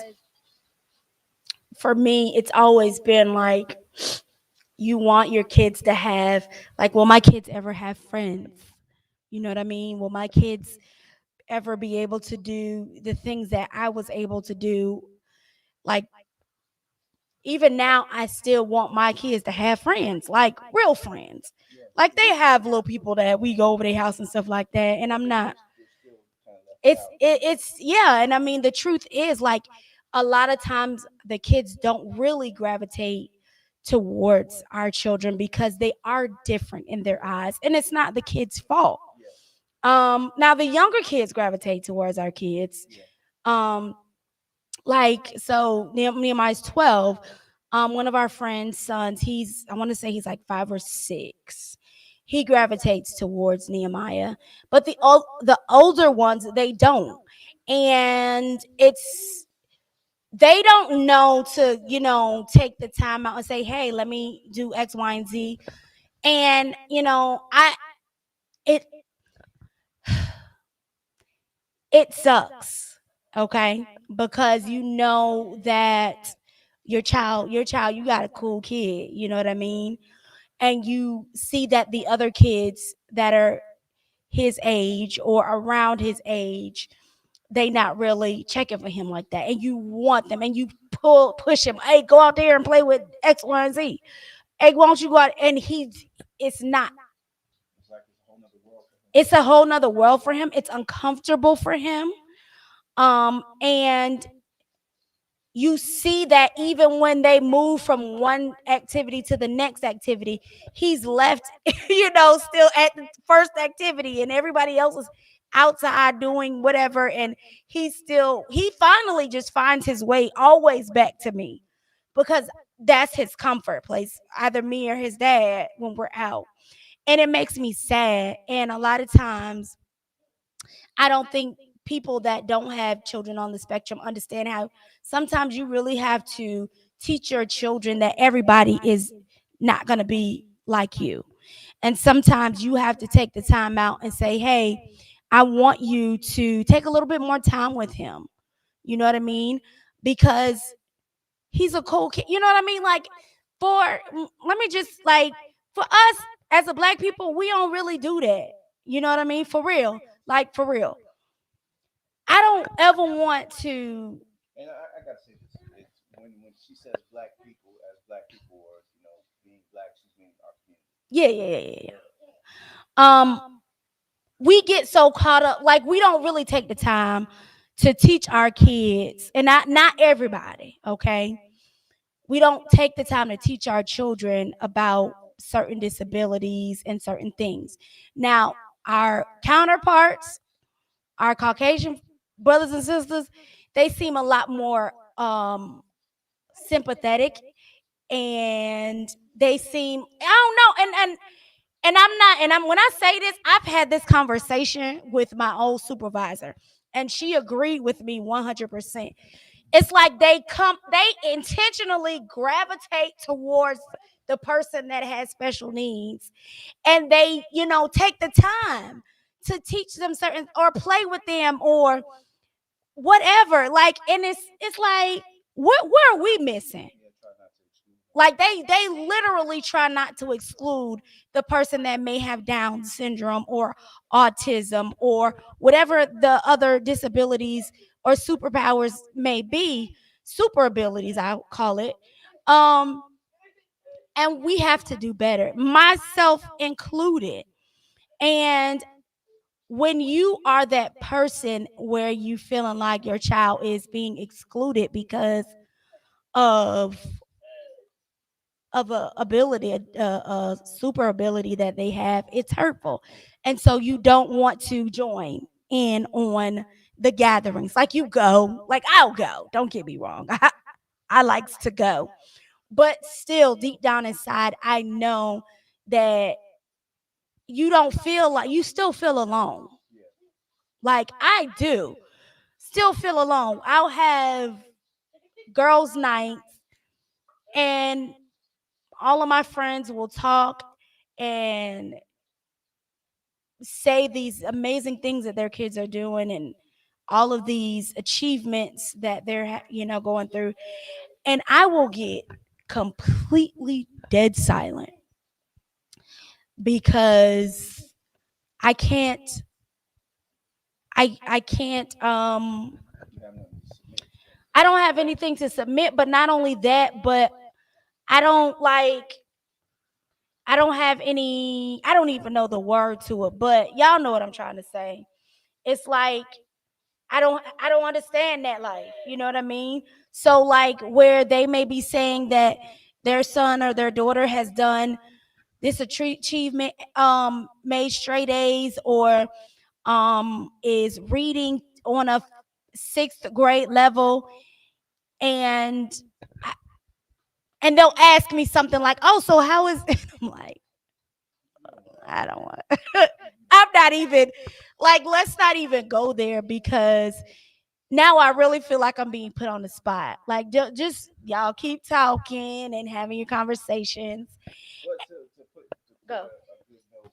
for me, it's always been like, you want your kids to have, like, will my kids ever have friends? You know what I mean? Will my kids ever be able to do the things that I was able to do. Like, even now, I still want my kids to have friends, like real friends. Like, they have little people that we go over their house and stuff like that. And I'm not, it's yeah. And I mean, the truth is, like, a lot of times the kids don't really gravitate towards our children because they are different in their eyes, and it's not the kids' fault. Now the younger kids gravitate towards our kids. Um, like, so Nehemiah's 12. One of our friends' sons, I want to say he's like 5 or 6. He gravitates towards Nehemiah, but the older ones, they don't, and they don't know to, take the time out and say, hey, let me do X, Y, and Z. And it it sucks, okay, because you know that your child, you got a cool kid, you know what I mean, and you see that the other kids that are his age or around his age, they not really checking for him like that, and you want them, and you push him, hey, go out there and play with X, Y, and Z. Hey, why don't you go out? And it's not. It's a whole nother world for him. It's uncomfortable for him. And you see that even when they move from one activity to the next activity, he's left, still at the first activity, and everybody else is outside doing whatever. And he finally just finds his way always back to me, because that's his comfort place, either me or his dad when we're out. And it makes me sad. And a lot of times, I don't think people that don't have children on the spectrum understand how sometimes you really have to teach your children that everybody is not going to be like you. And sometimes you have to take the time out and say, hey, I want you to take a little bit more time with him. You know what I mean? Because he's a cool kid. You know what I mean? Like, let me just, like, for us as a black people, we don't really do that. You know what I mean? For real. Like, for real. I don't ever want to. And I gotta say this: it's when she says black people as black people, or being black, she's being our community. Yeah. We get so caught up, like, we don't really take the time to teach our kids, and not everybody, okay? We don't take the time to teach our children about certain disabilities and certain things. Now, our counterparts, our Caucasian brothers and sisters, they seem a lot more sympathetic, and they seem, I don't know, and I'm when I say this, I've had this conversation with my old supervisor, and she agreed with me 100%. It's like they intentionally gravitate towards the person that has special needs, and they, take the time to teach them certain, or play with them, or whatever. Like, and it's like, where are we missing? Like, they literally try not to exclude the person that may have Down syndrome or autism or whatever the other disabilities or superpowers may be, super abilities, I'll call it. And we have to do better, myself included. And when you are that person where you feeling like your child is being excluded because of a ability, a super ability that they have, it's hurtful. And so you don't want to join in on the gatherings. Like, you go, like, I'll go, don't get me wrong, I likes to go, but still deep down inside, I know that you don't feel like, you still feel alone. Like, I do still feel alone. I'll have girls' nights, and all of my friends will talk and say these amazing things that their kids are doing, and all of these achievements that they're going through, and I will get completely dead silent, because I can't I can't You have nothing to submit. I don't have anything to submit, but not only that, but I don't like I don't have any I don't even know the word to it, but y'all know what I'm trying to say. It's like I don't understand that life. You know what I mean? So like where they may be saying that their son or their daughter has done this achievement, made straight A's, or is reading on a sixth grade level, and and they'll ask me something like, "Oh, so how is?" I'm like, I don't want. I'm not even like. Let's not even go there because now I really feel like I'm being put on the spot. Like, just y'all keep talking and having your conversations. But to put Go. a good note,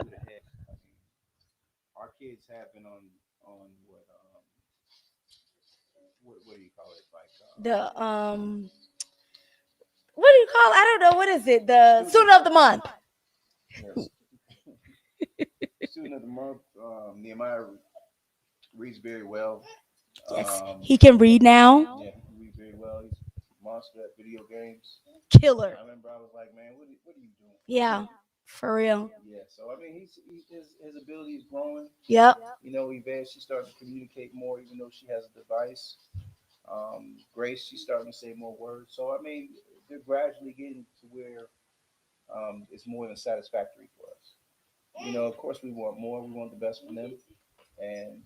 a good ahead. I mean, our kids have been on what do you call it? Like The what do you call? I don't know. What is it? The student of the month. yes, student of the month. Nehemiah reads very well. Yes, Um, he can read now. yeah, he can read very well. He's a monster at video games. Killer. I remember I was like, man, what are you doing? Yeah, for real. Yeah, so I mean, his ability is growing. Yep. You know, Yvette, she's starting to communicate more, even though she has a device. Grace, she's starting to say more words. So I mean, they're gradually getting to where it's more than satisfactory for us. You know, of course, we want more. We want the best for them, and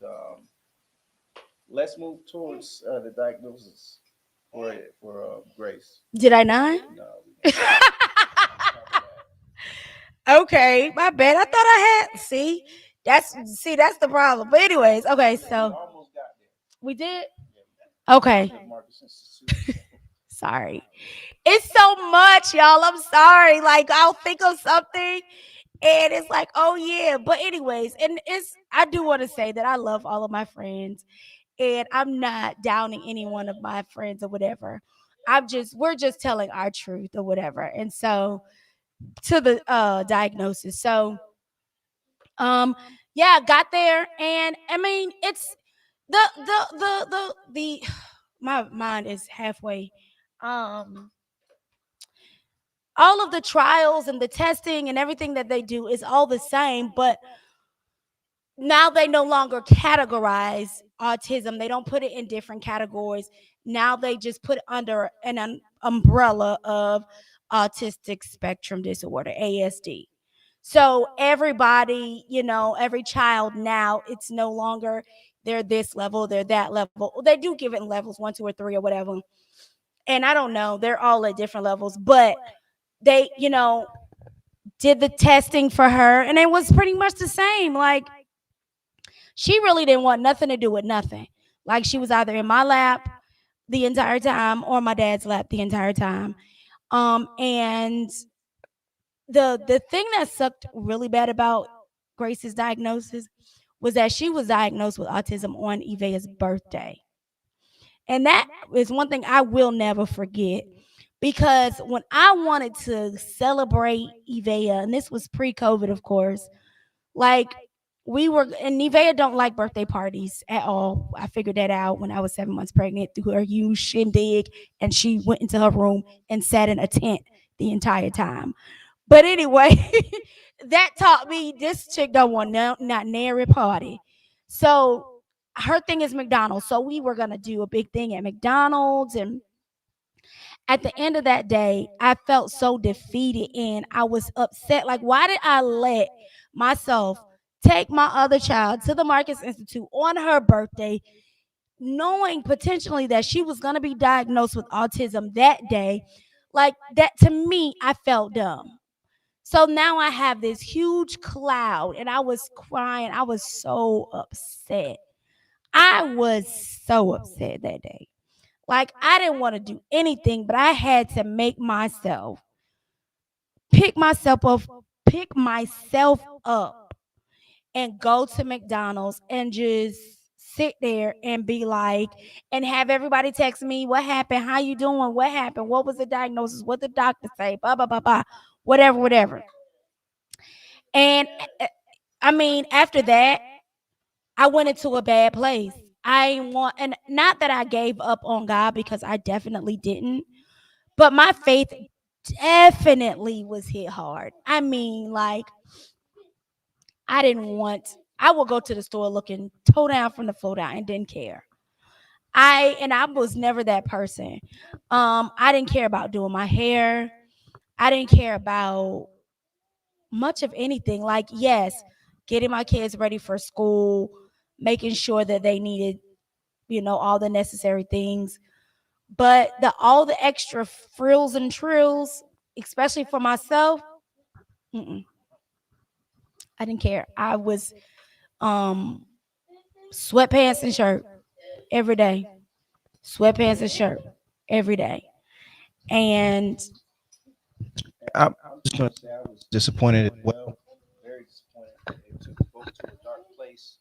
let's move towards the diagnosis for Grace. Did I not? No, we don't. Okay, my bad. I thought I had. That's the problem. But anyways, okay. We So almost got there. we did. Yeah, Okay, Marcus Institute. sorry. It's so much, y'all. I'm sorry. Like I'll think of something, and it's like, oh yeah. But anyways, and it's I do want to say that I love all of my friends, and I'm not downing any one of my friends or whatever. We're just telling our truth or whatever. And so to the diagnosis. So yeah, got there, and I mean it's the my mind is halfway. Um all of the trials and the testing and everything that they do is all the same, but now they no longer categorize autism. They don't put it in different categories. Now they just put it under an umbrella of autistic spectrum disorder, ASD. So everybody, every child now, it's no longer they're this level, they're that level. They do give it in levels 1, 2, or 3 or whatever. And I don't know, they're all at different levels, but they, did the testing for her and it was pretty much the same. Like she really didn't want nothing to do with nothing. Like she was either in my lap the entire time or my dad's lap the entire time. And the thing that sucked really bad about Grace's diagnosis was that she was diagnosed with autism on Evea's birthday. And that is one thing I will never forget because when I wanted to celebrate Evea, and this was pre-COVID, of course, like we were, and Nevea don't like birthday parties at all. I figured that out when I was 7 months pregnant through her huge shindig, and she went into her room and sat in a tent the entire time. But anyway, that taught me this chick don't want not nary party. So her thing is McDonald's. So we were gonna do a big thing at McDonald's, and at the end of that day, I felt so defeated and I was upset. Like, why did I let myself take my other child to the Marcus Institute on her birthday, knowing potentially that she was going to be diagnosed with autism that day? Like, that to me, I felt dumb. So now I have this huge cloud and I was crying. I was so upset. I was so upset that day. Like I didn't want to do anything, but I had to make myself pick myself up, pick myself up and go to McDonald's and just sit there and be like, and have everybody text me, what happened? How you doing? What happened? What was the diagnosis? What the doctor say? Blah, blah, blah, blah, whatever, whatever. And I mean, after that, I went into a bad place. I want, and not that I gave up on God, because I definitely didn't, but my faith definitely was hit hard. I mean, like, I didn't want, I would go to the store looking toe down from the floor down and didn't care. I was never that person. I didn't care about doing my hair. I didn't care about much of anything. Like, yes, getting my kids ready for school, making sure that they needed, all the necessary things. But all the extra frills and trills, especially for myself, mm-mm, I didn't care. I was um sweatpants and shirt every day. Sweatpants and shirt every day. And I'm just going to say I was disappointed as well. Very disappointed that it took us both to a dark place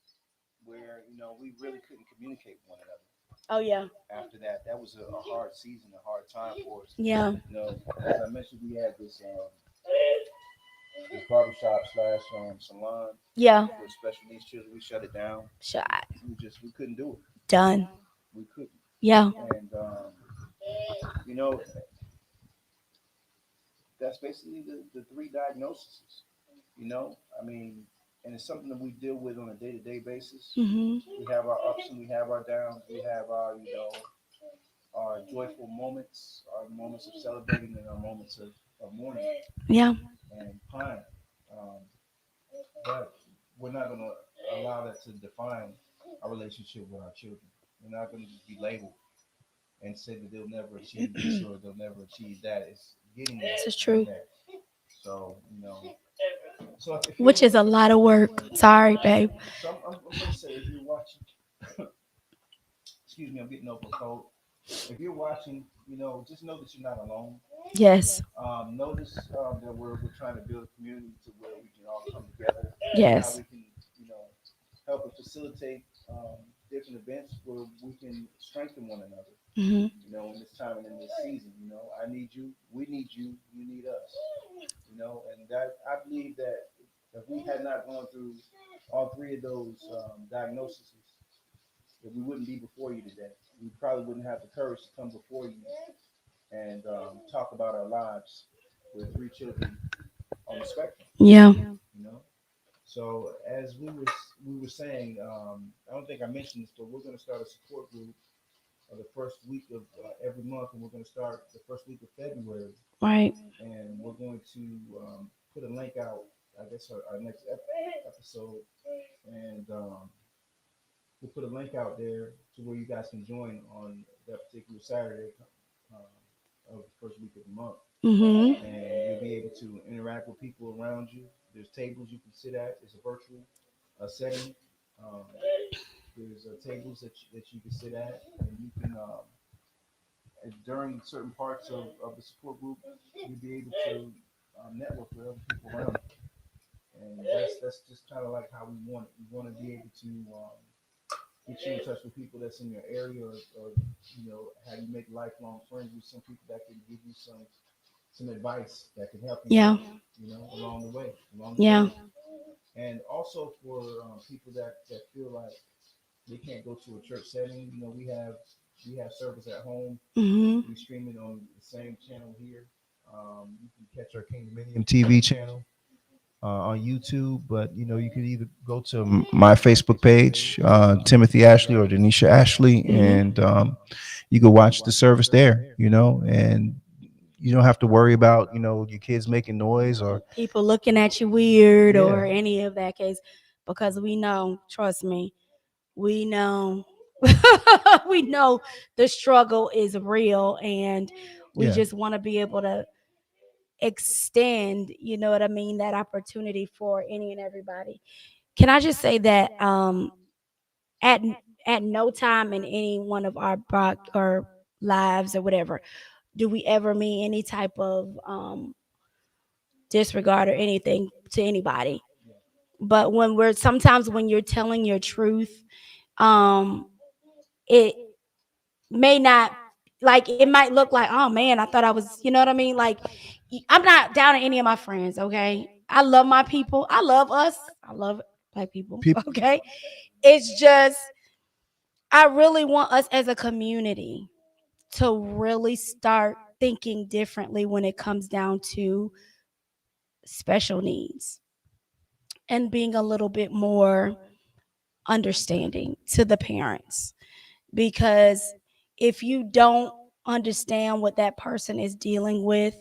where we really couldn't communicate with one another. oh yeah. After that, that was a hard season, a hard time for us. Yeah. As I mentioned, we had this barbershop slash salon Yeah. for special needs children. We shut it down. Shot. We couldn't do it. Done. We couldn't. Yeah. And you know that's basically the three diagnoses. I mean, and it's something that we deal with on a day to day basis. Mhm. We have our ups and we have our downs. We have our joyful moments, our moments of celebrating, and our moments of mourning Yeah. and pine. Um, but we're not going to allow that to define our relationship with our children. We're not going to just be labeled and say that they'll never achieve this or they'll never achieve that. It's getting there. This is true. There. So, if Which is a lot of work. Sorry, babe. so I'm going to say, if you're watching, excuse me, I'm getting over a cold. If you're watching, just know that you're not alone. Yes. Notice that we're trying to build a community to where we can all come together. How Yes. we can, help and facilitate different events where we can strengthen one another. Mhm. In this time and in this season, I need you, we need you, you need us. And that I believe that if we had not gone through all three of those diagnoses, that we wouldn't be before you today. We probably wouldn't have the courage to come before you and talk about our lives with three children on the spectrum. Yeah. You know, so as we were saying, I don't think I mentioned this, but we're going to start a support group the first week of every month, and we're going to start the first week of February, Right. and we're going to put a link out. I guess our next episode, and we'll put a link out there to where you guys can join on that particular Saturday of the first week of the month, Mhm. and you'll be able to interact with people around you. There's tables you can sit at. It's a virtual setting. Um, there's tables that you can sit at, and you can during certain parts of the support group, you'll be able to network with other people around you. And that's just kind of like how we want it. We want to be able to get you in touch with people that's in your area, or how you make lifelong friends with some people that can give you some advice that can help you Yeah. out, along the way. Yeah. And also for people that feel like they can't go to a church setting, we have service at home. Mhm. We stream it on the same channel here. You can catch our Kingdom Medium TV channel on YouTube, but you could either go to my Facebook page, Timothy Ashley or Denisha Ashley, and you can watch the service there. And you don't have to worry about your kids making noise or People looking at you weird or yeah, any of that case, because we know, trust me, we know. We know the struggle is real, and we yeah, just want to be able to extend, what I mean, that opportunity for any and everybody. Can I just say that at at no time in any one of our or lives or whatever do we ever mean any type of disregard or anything to anybody. But sometimes when you're telling your truth, um it may not, like, it might look like, oh man, I thought I was, you know what I mean? Like, I'm not down to any of my friends, okay? I love my people. I love us. I love black people, people. okay? It's just, I really want us as a community to really start thinking differently when it comes down to special needs and being a little bit more understanding to the parents. Because if you don't understand what that person is dealing with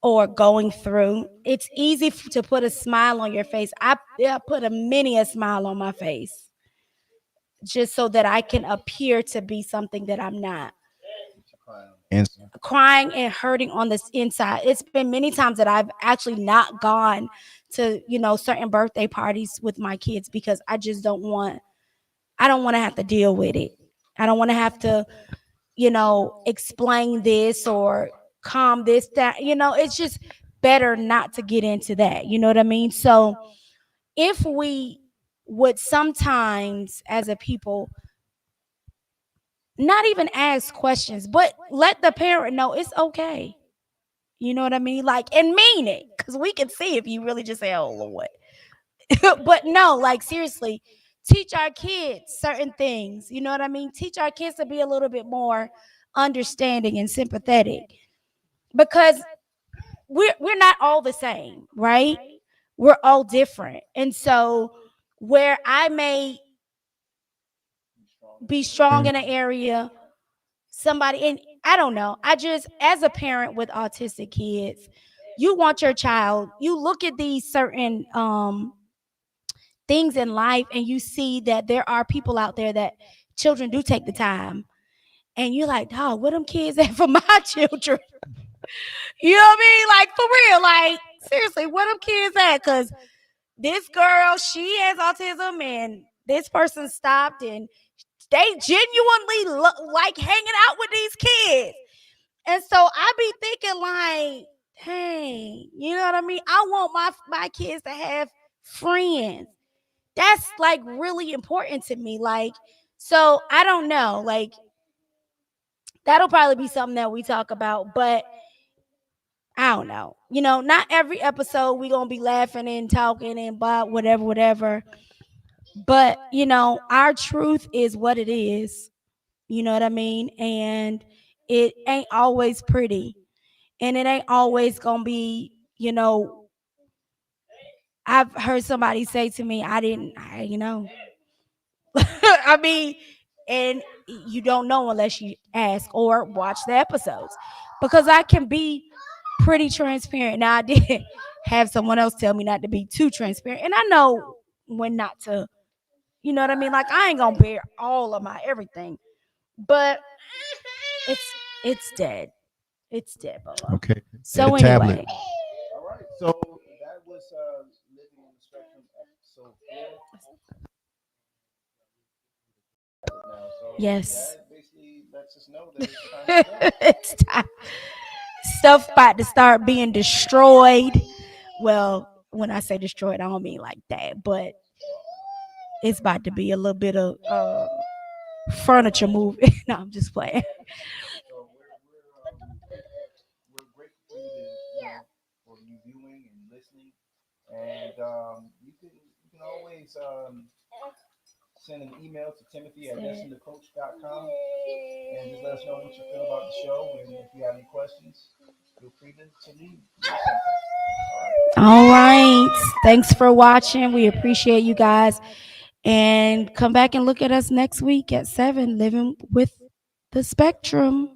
or going through, it's easy to put a smile on your face. I put many a smile on my face just so that I can appear to be something that I'm not. And Crying and hurting on this inside. It's been many times that I've actually not gone to, certain birthday parties with my kids because I don't want to have to deal with it. I don't want to have to, explain this or calm this down. It's just better not to get into that. You know what I mean? So if we would sometimes as a people not even ask questions, but let the parent know it's okay. You know what I mean? Like, and mean it. Because we can see if you really just say, oh, Lord. But no, like, seriously, teach our kids certain things. You know what I mean? Teach our kids to be a little bit more understanding and sympathetic. Because we're not all the same, right? We're all different. And so where I may be strong in an area, somebody, and I don't know, I just, as a parent with autistic kids, you want your child, you look at these certain things in life and you see that there are people out there that children do take the time, and you're like, dog, what them kids at for my children? You know what I mean? Like, for real, like, seriously, what them kids at? Because this girl, she has autism, and this person stopped, and they genuinely like hanging out with these kids. And so I be thinking like, hey, you know what I mean? I want my kids to have friends. That's like really important to me. Like, so I don't know. Like, that'll probably be something that we talk about, but I don't know. Not every episode we gonna be laughing and talking and blah, whatever. But our truth is what it is. You know what I mean? And it ain't always pretty. And it ain't always gonna be, I've heard somebody say to me, I mean, and you don't know unless you ask or watch the episodes, because I can be pretty transparent. Now, I did have someone else tell me not to be too transparent, and I know when not to. You know what I mean? Like, I ain't gonna bear all of my everything, but it's dead. It's dead, Bubba. okay. So The tablet. anyway, All right. So that was living on the spectrum episode 4. Now, so yes, that basically lets us know that it's time to go. it's time. Stuff about to start being destroyed. Well, when I say destroyed, I don't mean like that, but it's about to be a little bit of furniture moving. No, I'm just playing. So we're grateful for for you viewing and listening, and you can always send an email to Timothy at destinedcoach.com and just let us know what you feel about the show, and if you have any questions, feel free to leave. All right. Thanks for watching. We appreciate you guys. And come back and look at us next week at 7, Living with the Spectrum.